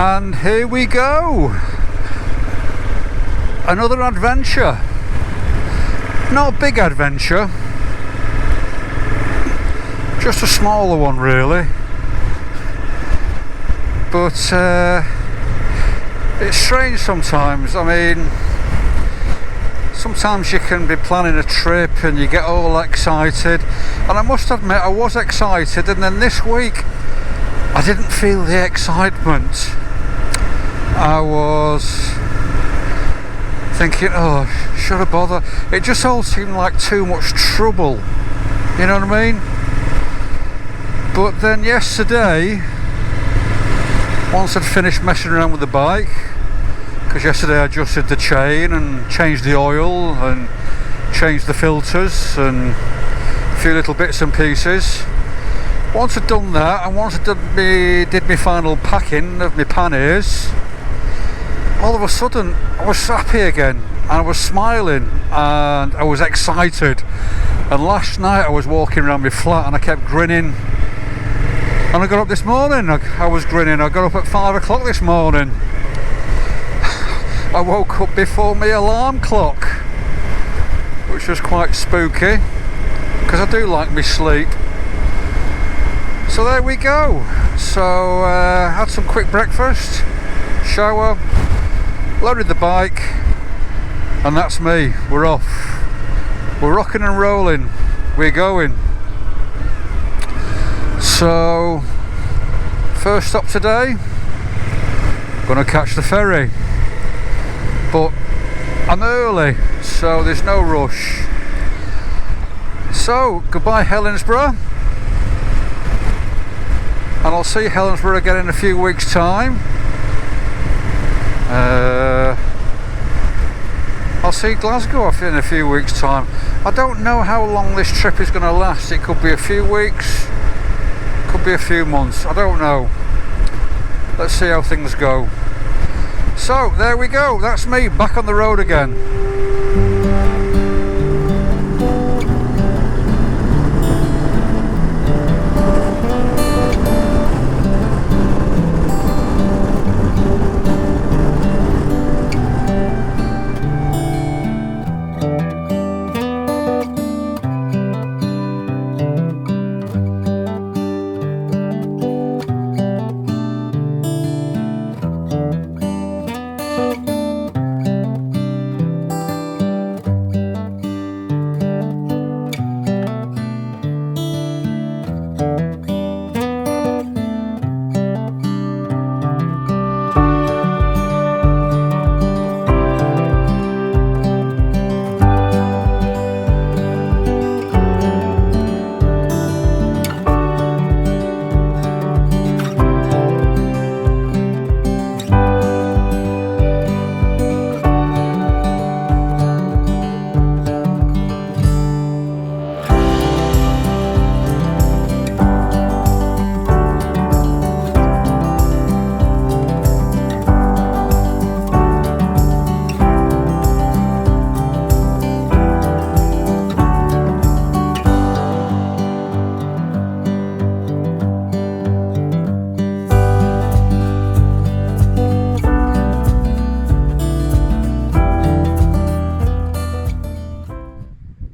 And here we go, another adventure. Not a big adventure, just a smaller one really, but it's strange sometimes. I mean, sometimes you can be planning a trip and you get all excited, and I must admit I was excited, and then this week I didn't feel the excitement. I was thinking, oh, should I bother? It just all seemed like too much trouble, you know what I mean? But then yesterday, once I'd finished messing around with the bike, because yesterday I adjusted the chain and changed the oil and changed the filters and a few little bits and pieces. Once I'd done that, and once I did my final packing of my panniers, all of a sudden I was happy again, and I was smiling, and I was excited. And last night I was walking around my flat and I kept grinning, and I got up this morning, I was grinning. I got up at 5 o'clock this morning. I woke up before my alarm clock, which was quite spooky, because I do like my sleep. So there we go. So had some quick breakfast, shower, loaded the bike, and that's me. We're off. We're rocking and rolling. We're going. So first stop today, gonna catch the ferry, but I'm early, so there's no rush. So goodbye Helensburgh, and I'll see Helensburgh again in a few weeks' time. I'll see Glasgow off in a few weeks' time. I don't know how long this trip is going to last. It could be a few weeks, could be a few months, I don't know. Let's see how things go. So there we go, that's me back on the road again.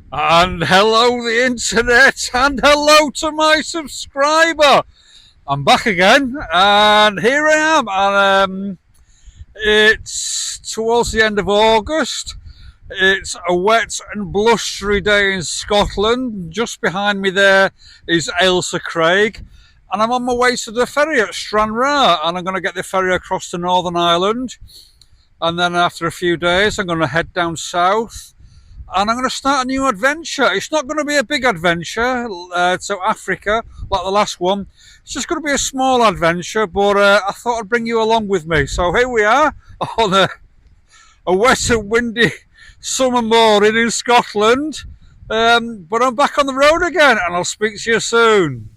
And hello the internet, and hello to my subscriber. I'm back again, and here I am, and it's towards the end of August. It's a wet and blustery day in Scotland. Just behind me there is Ailsa Craig, and I'm on my way to the ferry at Stranraer, and I'm going to get the ferry across to Northern Ireland, and then after a few days I'm going to head down south, and I'm going to start a new adventure. It's not going to be a big adventure to Africa like the last one. It's just going to be a small adventure, but I thought I'd bring you along with me. So here we are on a wet and windy summer morning in Scotland, but I'm back on the road again, and I'll speak to you soon.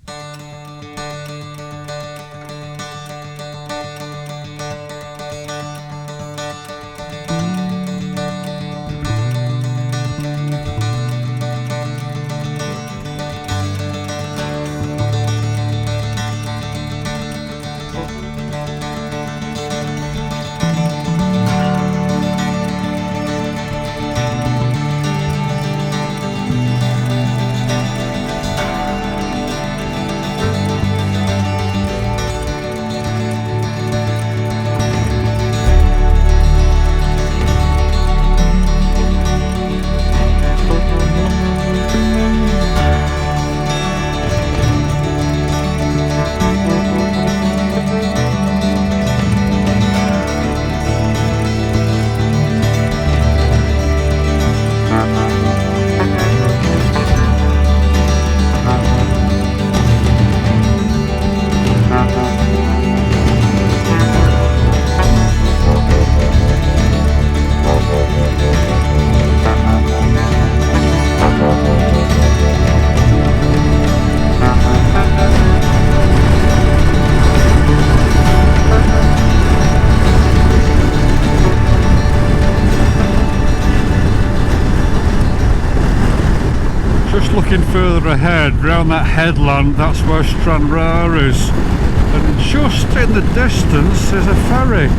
looking further ahead, round that headland, that's where Stranraer is. And just in the distance is a ferry.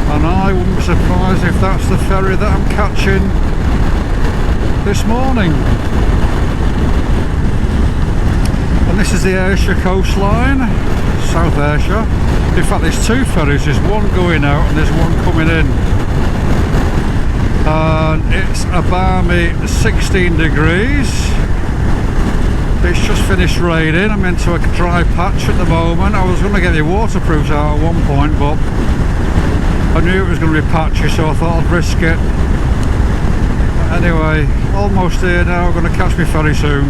And I wouldn't be surprised if that's the ferry that I'm catching this morning. And this is the Ayrshire coastline, South Ayrshire. In fact, there's two ferries, there's one going out and there's one coming in. And it's a balmy 16 degrees. It's just finished raining. I'm into a dry patch at the moment. I was going to get the waterproofs out at one point, but I knew it was going to be patchy, so I thought I'd risk it. Anyway, almost here now. I'm going to catch my ferry soon.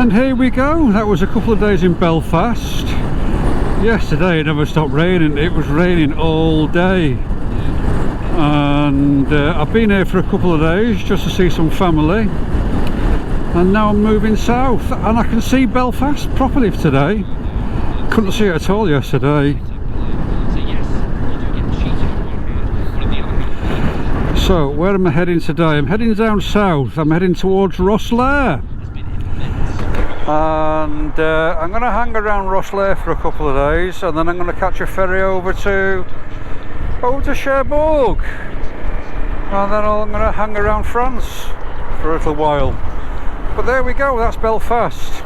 And here we go. That was a couple of days in Belfast. Yesterday it never stopped raining. It was raining all day. And I've been here for a couple of days just to see some family. And now I'm moving south. And I can see Belfast properly today. Couldn't see it at all yesterday. So, where am I heading today? I'm heading down south. I'm heading towards Rosslare. And I'm going to hang around Rosslare for a couple of days, and then I'm going to catch a ferry over to Cherbourg. And then I'm going to hang around France for a little while. But there we go, that's Belfast.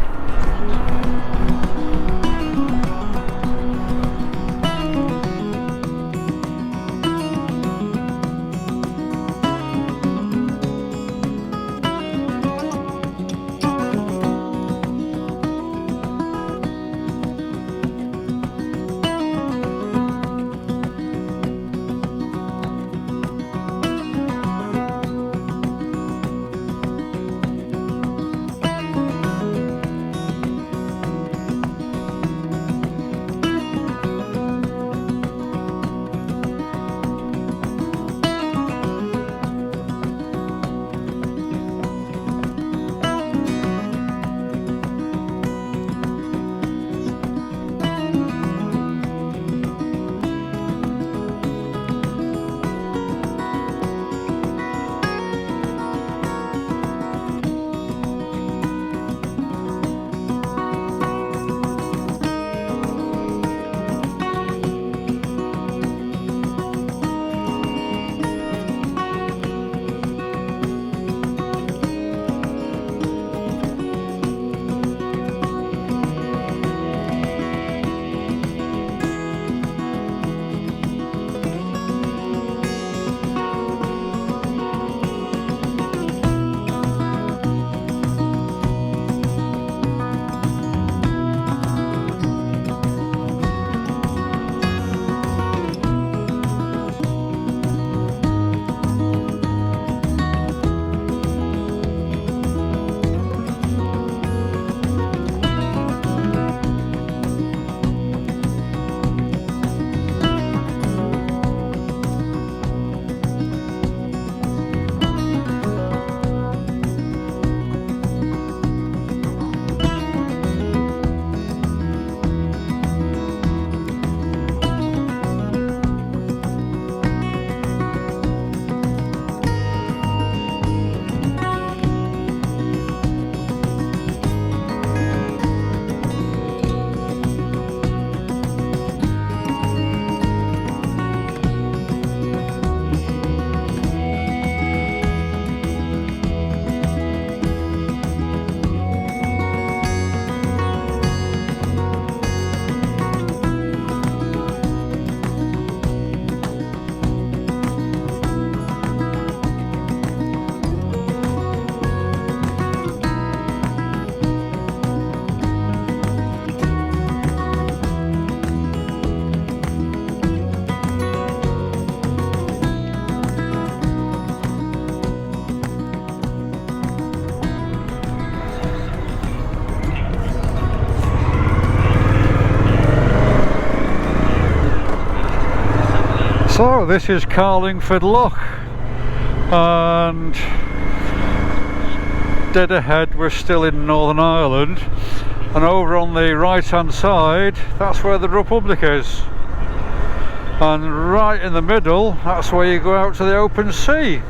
So this is Carlingford Lough, and dead ahead we're still in Northern Ireland, and over on the right hand side that's where the Republic is, and right in the middle that's where you go out to the open sea.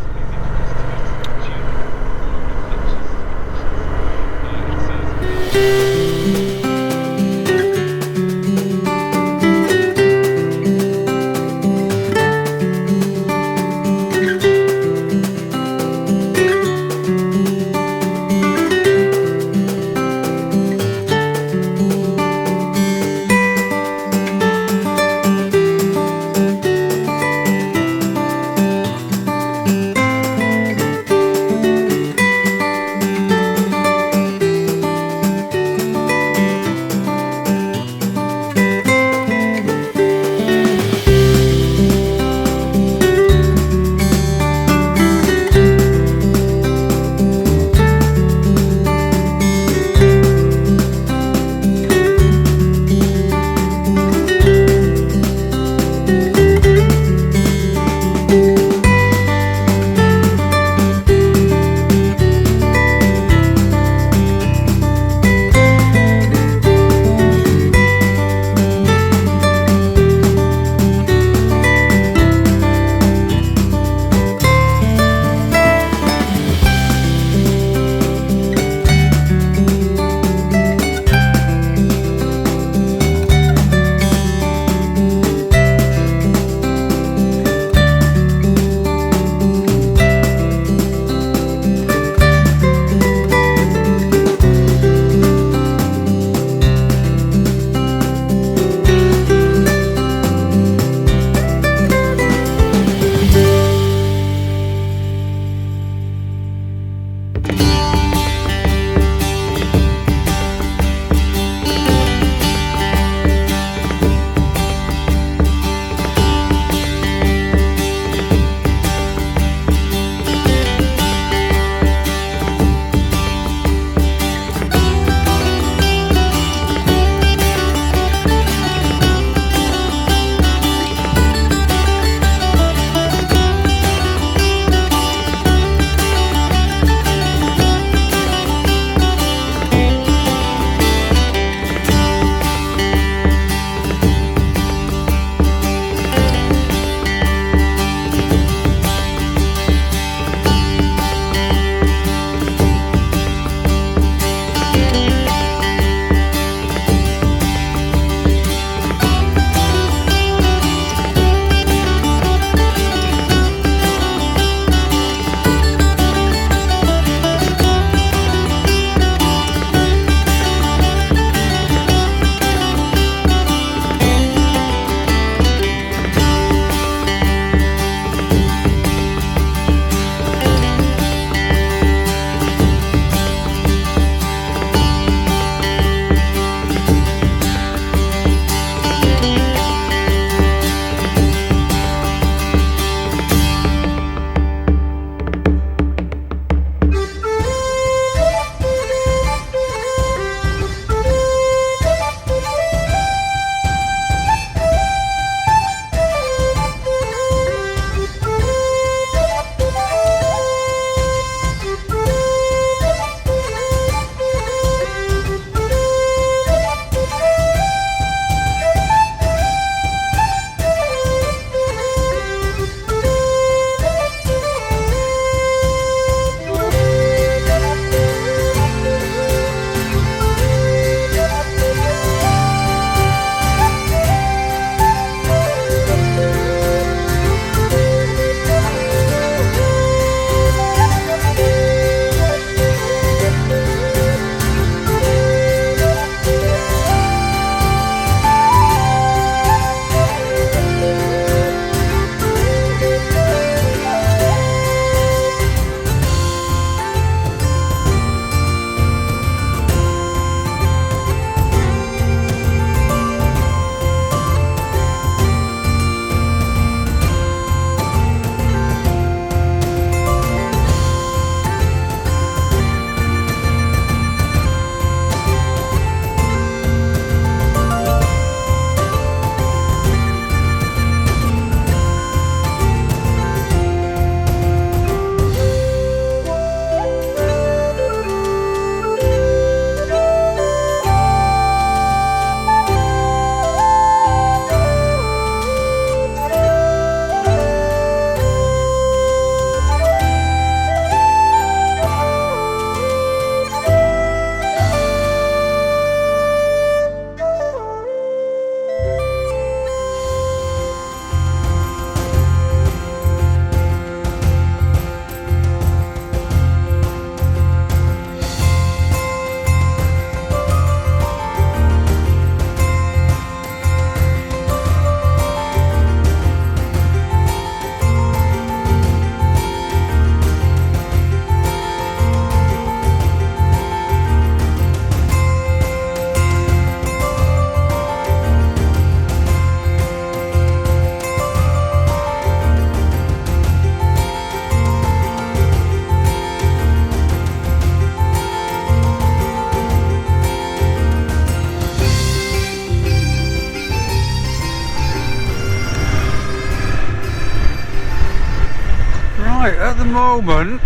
Right, at the moment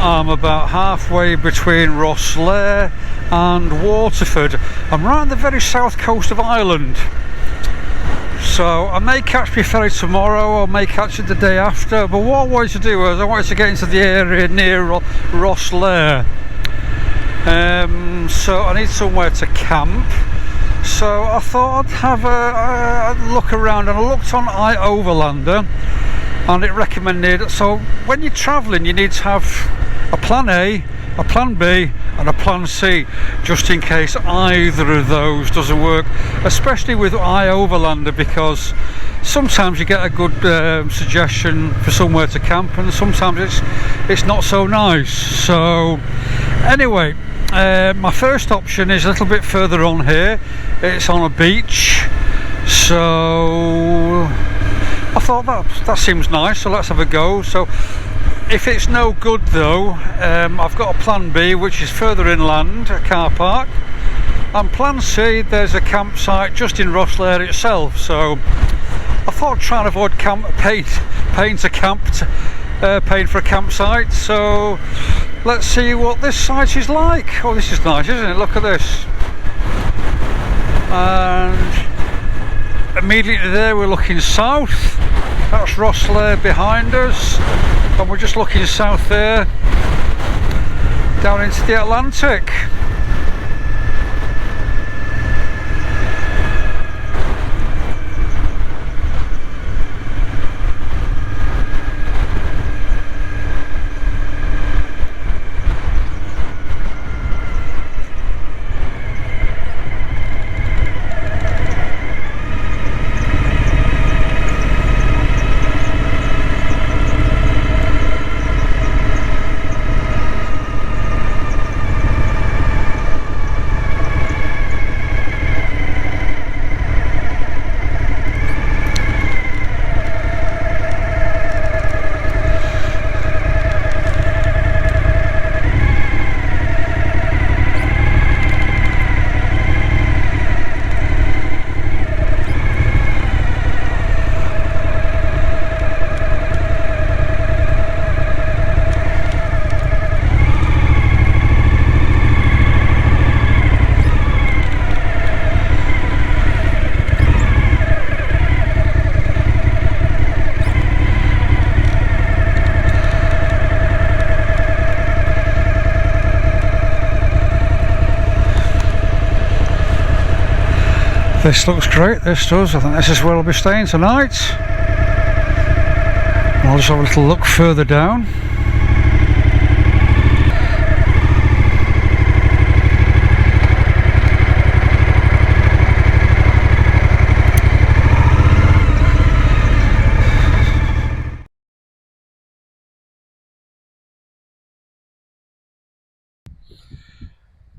I'm about halfway between Rosslare and Waterford. I'm right on the very south coast of Ireland. So I may catch my ferry tomorrow, or may catch it the day after, but what I wanted to do was I wanted to get into the area near Rosslare. So I need somewhere to camp. So I thought I'd have a look around, and I looked on iOverlander and it recommended, so when you're travelling you need to have a plan A, a plan B and a plan C, just in case either of those doesn't work, especially with iOverlander, because sometimes you get a good suggestion for somewhere to camp and sometimes it's not so nice. So anyway, my first option is a little bit further on here. It's on a beach, so I thought that seems nice, so let's have a go. So if it's no good though, I've got a plan B, which is further inland, a car park, and plan C, there's a campsite just in Rosslare itself. So I thought I'd try and avoid paying for a campsite. So let's see what this site is like. Oh, this is nice, isn't it? Look at this. And immediately there we're looking south. That's Rosslare behind us, and we're just looking south there down into the Atlantic. This looks great, this does. I think this is where I'll be staying tonight. I'll just have a little look further down.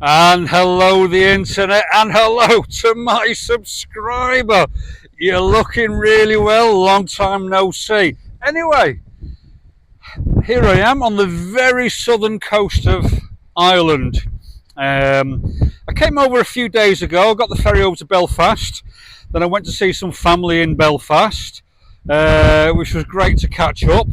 And hello the internet, and hello to my subscriber. You're looking really well, long time no see. Anyway, here I am on the very southern coast of Ireland. I came over a few days ago, got the ferry over to Belfast, then I went to see some family in Belfast, which was great to catch up.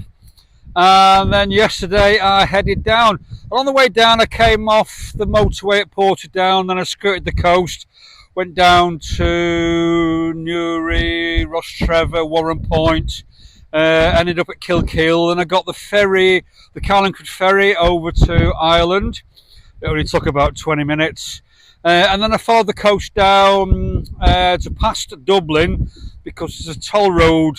And then yesterday I headed down. And on the way down I came off the motorway at Portadown, then I skirted the coast, went down to Newry, Rostrevor, Warren Point, ended up at Kilkeel, and I got the ferry, the Carlingford ferry, over to Ireland. It only took about 20 minutes. And then I followed the coast down to past Dublin, because there's a toll road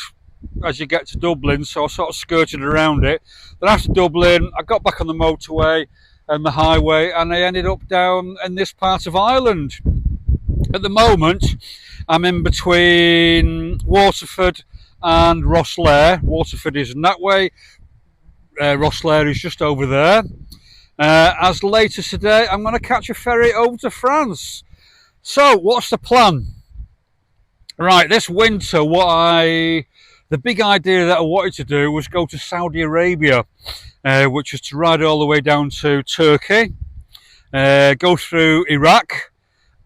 as you get to Dublin, so I sort of skirted around it. Then after Dublin I got back on the motorway and the highway, and I ended up down in this part of Ireland. At the moment I'm in between Waterford and Rosslare. Waterford is in that way, Rosslare is just over there. As later today I'm going to catch a ferry over to France. So what's the plan? Right, this winter the big idea that I wanted to do was go to Saudi Arabia, which is to ride all the way down to Turkey, go through Iraq,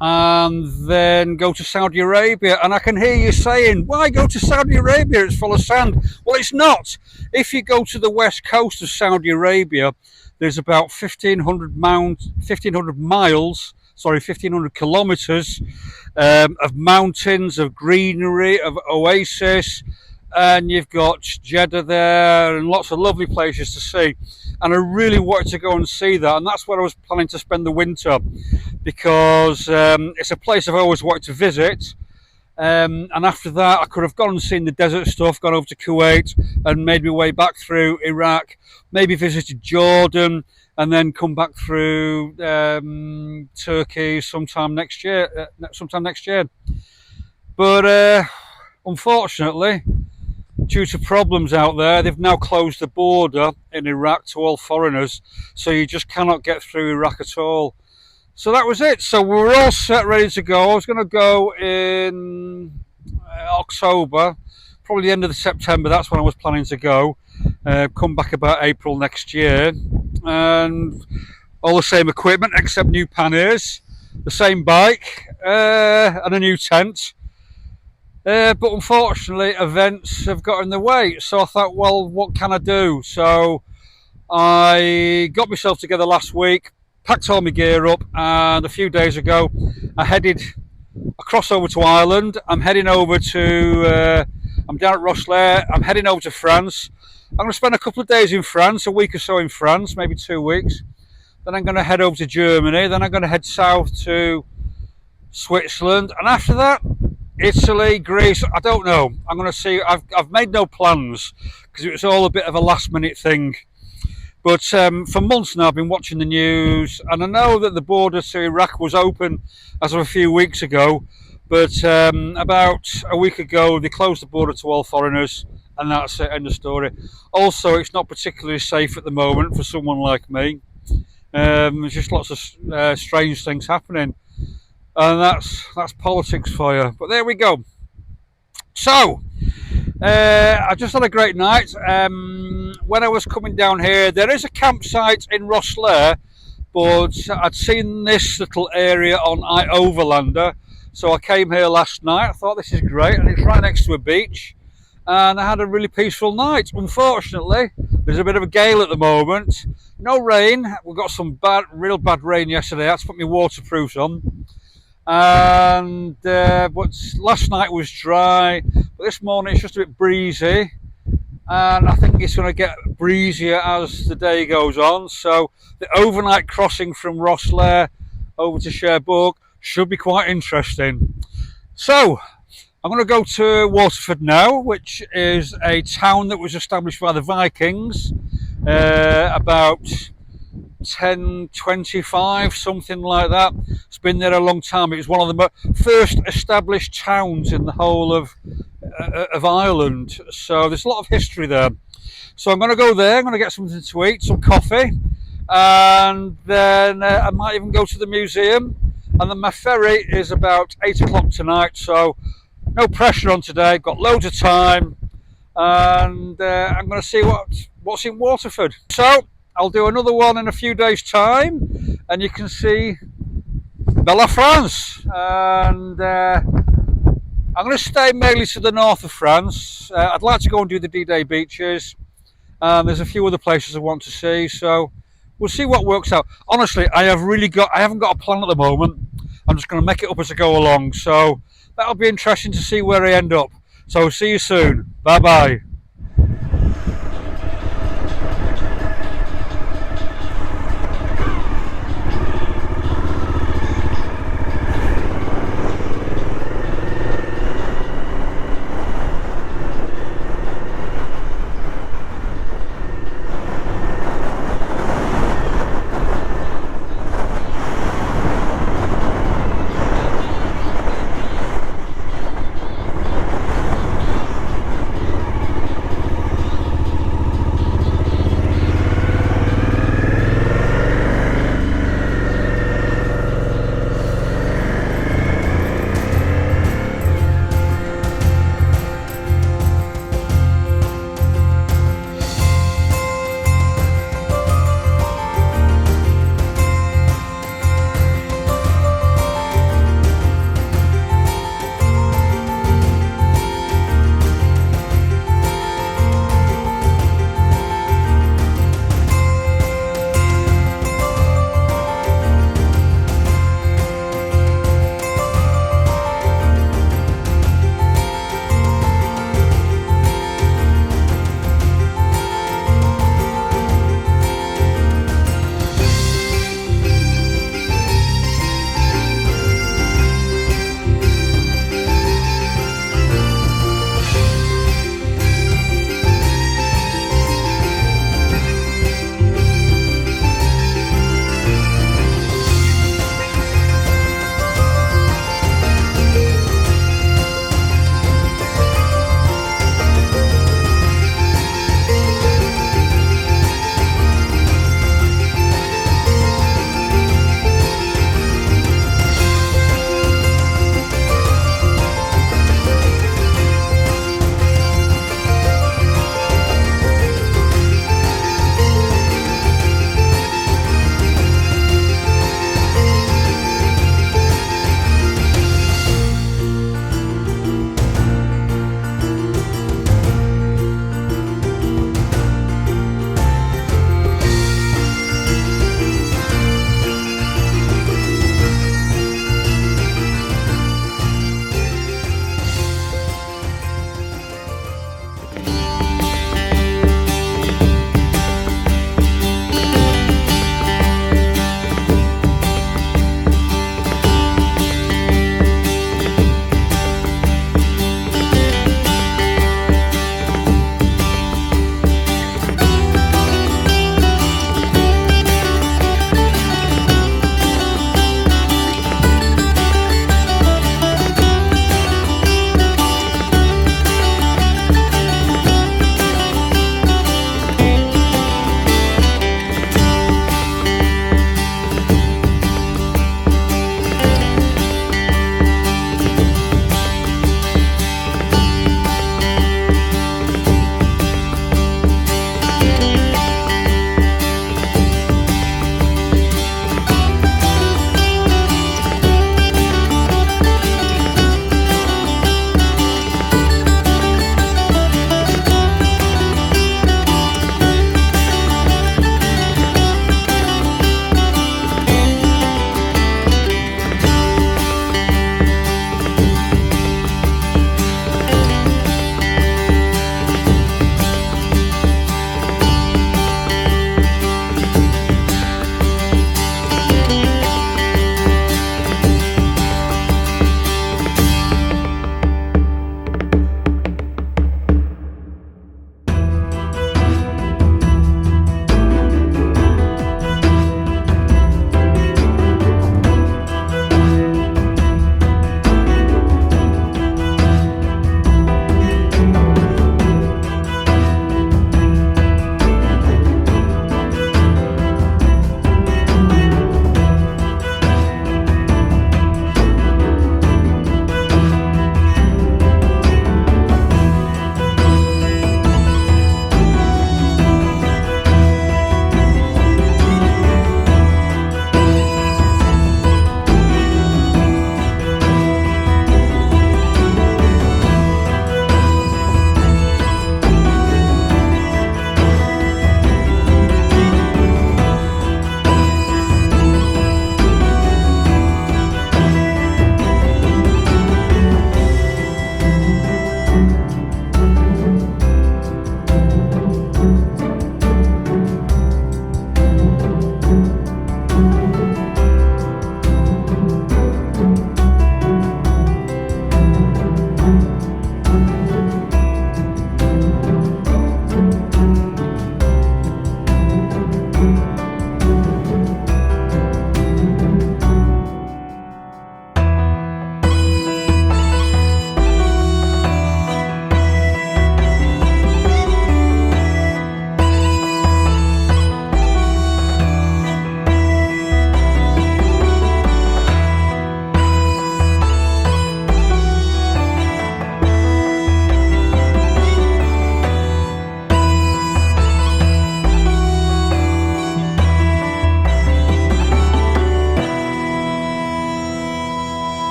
and then go to Saudi Arabia. And I can hear you saying, why go to Saudi Arabia? It's full of sand. Well, it's not. If you go to the west coast of Saudi Arabia, there's about 1,500 miles, sorry, 1,500 kilometers of mountains, of greenery, of oasis. And you've got Jeddah there and lots of lovely places to see. And I really wanted to go and see that. And that's where I was planning to spend the winter, because it's a place I've always wanted to visit. And after that, I could have gone and seen the desert stuff, gone over to Kuwait and made my way back through Iraq, maybe visited Jordan, and then come back through Turkey sometime next year. But unfortunately, due to problems out there, they've now closed the border in Iraq to all foreigners, so you just cannot get through Iraq at all. So that was it. So we were all set, ready to go. I was going to go in October, probably the end of September. That's when I was planning to go. Come back about April next year, and all the same equipment except new panniers, the same bike, and a new tent. But unfortunately, events have got in the way. So I thought, well, what can I do? So I got myself together last week, packed all my gear up, and a few days ago, I headed across over to Ireland. I'm heading over to, I'm down at Rosslare. I'm heading over to France. I'm going to spend a couple of days in France, a week or so in France, maybe 2 weeks. Then I'm going to head over to Germany. Then I'm going to head south to Switzerland. And after that, Italy, Greece, I don't know. I'm going to see. I've made no plans because it was all a bit of a last minute thing. But for months now I've been watching the news, and I know that the border to Iraq was open as of a few weeks ago, but about a week ago they closed the border to all foreigners, and that's it, end of story. Also, it's not particularly safe at the moment for someone like me. There's just lots of strange things happening. And that's politics for you. But there we go. So, I just had a great night. When I was coming down here, there is a campsite in Rosslare, but I'd seen this little area on iOverlander. So I came here last night. I thought, this is great. And it's right next to a beach. And I had a really peaceful night. Unfortunately, there's a bit of a gale at the moment. No rain. We got some real bad rain yesterday. I had to put my waterproofs on. And but last night was dry, but this morning it's just a bit breezy, and I think it's going to get breezier as the day goes on. So the overnight crossing from Rosslare over to Cherbourg should be quite interesting. So I'm going to go to Waterford now, which is a town that was established by the Vikings about 1025, something like that. It's been there a long time. It was one of the first established towns in the whole of Ireland. So there's a lot of history there. So I'm going to go there. I'm going to get something to eat, some coffee, and then I might even go to the museum. And then my ferry is about 8 o'clock tonight. So no pressure on today. Got loads of time, and I'm going to see what's in Waterford. So I'll do another one in a few days' time, and you can see Bella France. And I'm going to stay mainly to the north of France. I'd like to go and do the D-Day beaches. There's a few other places I want to see, so we'll see what works out. Honestly, I haven't got a plan at the moment. I'm just going to make it up as I go along. So that'll be interesting to see where I end up. So see you soon. Bye bye.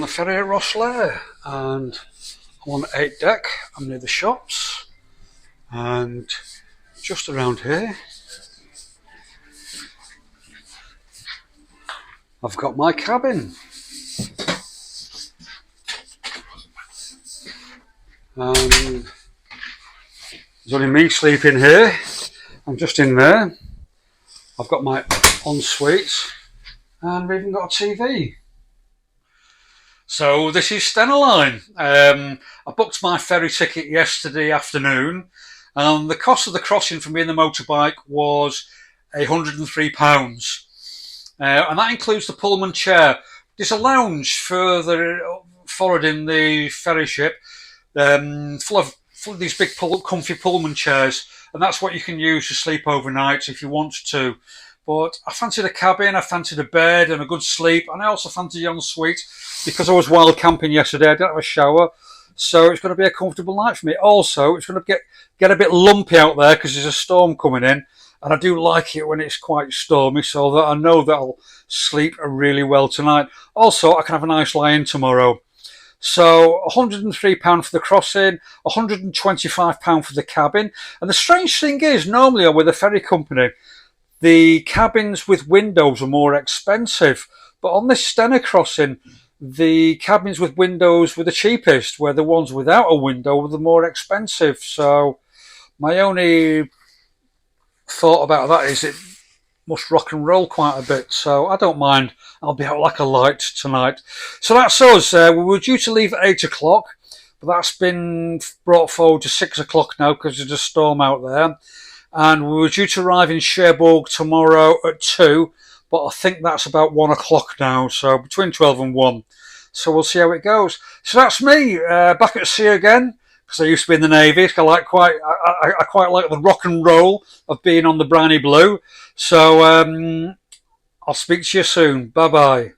on the ferry at Rosslare, and I'm on 8 deck. I'm near the shops, and just around here I've got my cabin, and there's only me sleeping here. I'm just in there. I've got my ensuite, and we've even got a TV. So this is Stena Line. I booked my ferry ticket yesterday afternoon, and the cost of the crossing for me and the motorbike was £103. And that includes the Pullman chair. There's a lounge further forward in the ferry ship, full of these big comfy Pullman chairs, and that's what you can use to sleep overnight if you want to. But I fancied a cabin, I fancied a bed and a good sleep, and I also fancied the ensuite because I was wild camping yesterday. I didn't have a shower, so it's going to be a comfortable night for me. Also, it's going to get a bit lumpy out there because there's a storm coming in, and I do like it when it's quite stormy, so that I know that I'll sleep really well tonight. Also, I can have a nice lie-in tomorrow. So £103 for the crossing, £125 for the cabin. And the strange thing is, normally I'm with a ferry company, the cabins with windows are more expensive. But on this Stena crossing, the cabins with windows were the cheapest, where the ones without a window were the more expensive. So my only thought about that is it must rock and roll quite a bit, so I don't mind. I'll be out like a light tonight. So that's us. We were due to leave at 8 o'clock, but that's been brought forward to 6 o'clock now because there's a storm out there. And we were due to arrive in Cherbourg tomorrow at 2, but I think that's about 1 o'clock now, so between 12 and 1. So we'll see how it goes. So that's me, back at sea again, because I used to be in the Navy. I quite like the rock and roll of being on the briny blue. So I'll speak to you soon. Bye-bye.